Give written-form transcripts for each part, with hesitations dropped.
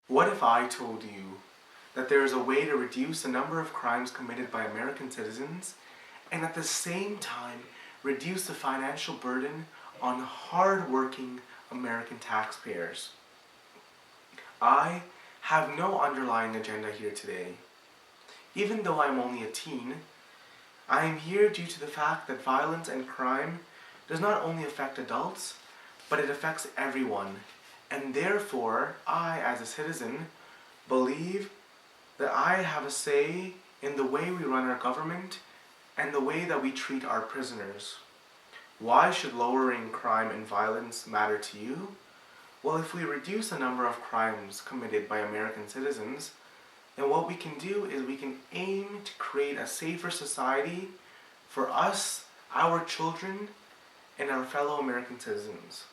What if I told you that there is a way to reduce the number of crimes committed by American citizens and at the same time reduce the financial burden on hard-working American taxpayers? I have no underlying agenda here today. Even though I'm only a teen, I am here due to the fact that violence and crime does not only affect adults, but it affects everyone. And therefore, I, as a citizen, believe that I have a say in the way we run our government and the way that we treat our prisoners. Why should lowering crime and violence matter to you? Well, if we reduce the number of crimes committed by American citizens, then what we can do is we can aim to create a safer society for us, our children, and our fellow American citizens.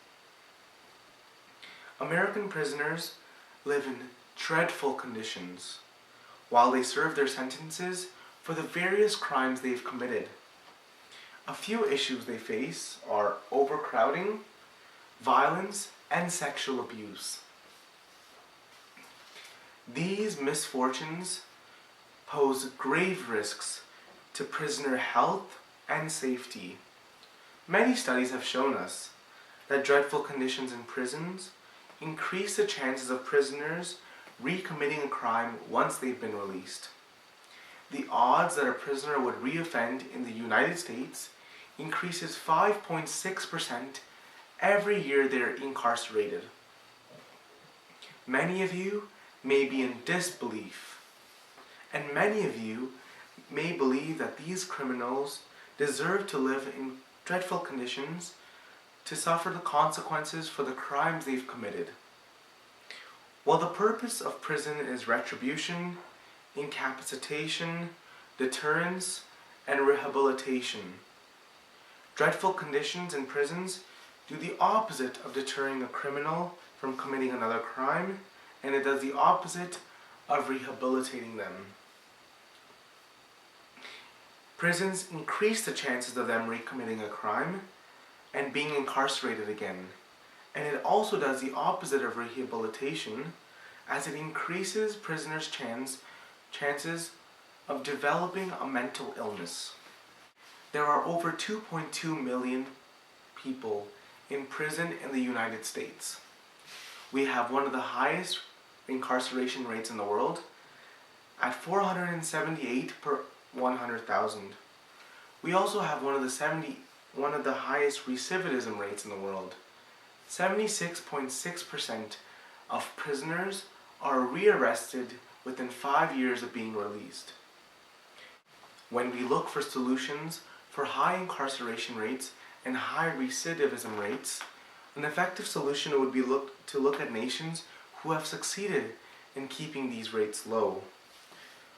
American prisoners live in dreadful conditions while they serve their sentences for the various crimes they've committed. A few issues they face are overcrowding, violence, and sexual abuse. These misfortunes pose grave risks to prisoner health and safety. Many studies have shown us that dreadful conditions in prisons increase the chances of prisoners recommitting a crime once they've been released. The odds that a prisoner would reoffend in the United States increases 5.6% every year they're incarcerated. Many of you may be in disbelief, and many of you may believe that these criminals deserve to live in dreadful conditions to suffer the consequences for the crimes they've committed. While the purpose of prison is retribution, incapacitation, deterrence, and rehabilitation, dreadful conditions in prisons do the opposite of deterring a criminal from committing another crime, and it does the opposite of rehabilitating them. Prisons increase the chances of them recommitting a crime and being incarcerated again. And it also does the opposite of rehabilitation, as it increases prisoners' chances of developing a mental illness. There are over 2.2 million people in prison in the United States. We have one of the highest incarceration rates in the world at 478 per 100,000. We also have one of the highest recidivism rates in the world. 76.6% of prisoners are rearrested within 5 years of being released. When we look for solutions for high incarceration rates and high recidivism rates, an effective solution would be to look at nations who have succeeded in keeping these rates low.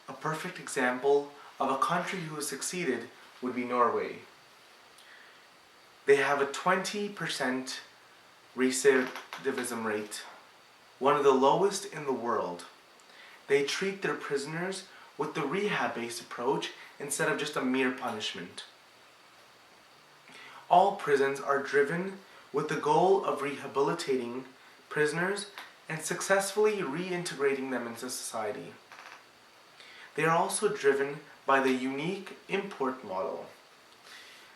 A perfect example of a country who has succeeded would be Norway. They have a 20% recidivism rate, one of the lowest in the world. They treat their prisoners with the rehab-based approach instead of just a mere punishment. All prisons are driven with the goal of rehabilitating prisoners and successfully reintegrating them into society. They are also driven by the unique import model.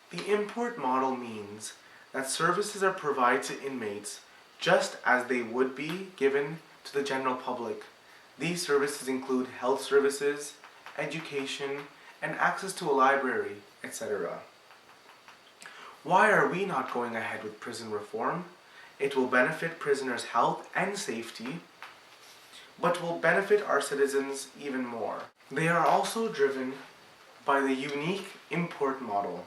The import model means that services are provided to inmates just as they would be given to the general public. These services include health services, education, and access to a library, etc. Why are we not going ahead with prison reform? It will benefit prisoners' health and safety, but will benefit our citizens even more. They are also driven by the unique import model.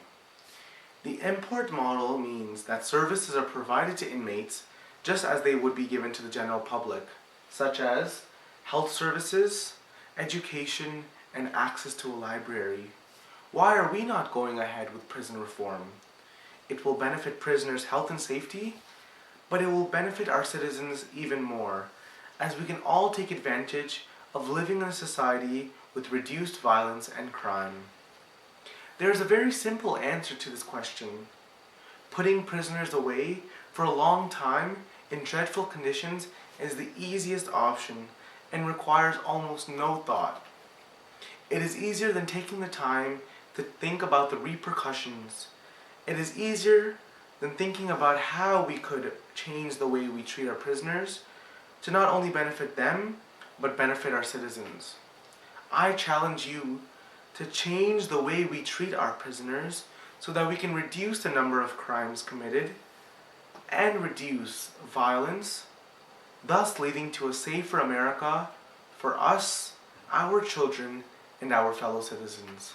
The import model means that services are provided to inmates just as they would be given to the general public, such as health services, education, and access to a library. Why are we not going ahead with prison reform? It will benefit prisoners' health and safety, but it will benefit our citizens even more, as we can all take advantage of living in a society with reduced violence and crime. There is a very simple answer to this question. Putting prisoners away for a long time in dreadful conditions is the easiest option, and requires almost no thought. It is easier than taking the time to think about the repercussions. It is easier than thinking about how we could change the way we treat our prisoners to not only benefit them, but benefit our citizens. I challenge you to change the way we treat our prisoners so that we can reduce the number of crimes committed and reduce violence, thus leading to a safer America for us, our children, and our fellow citizens.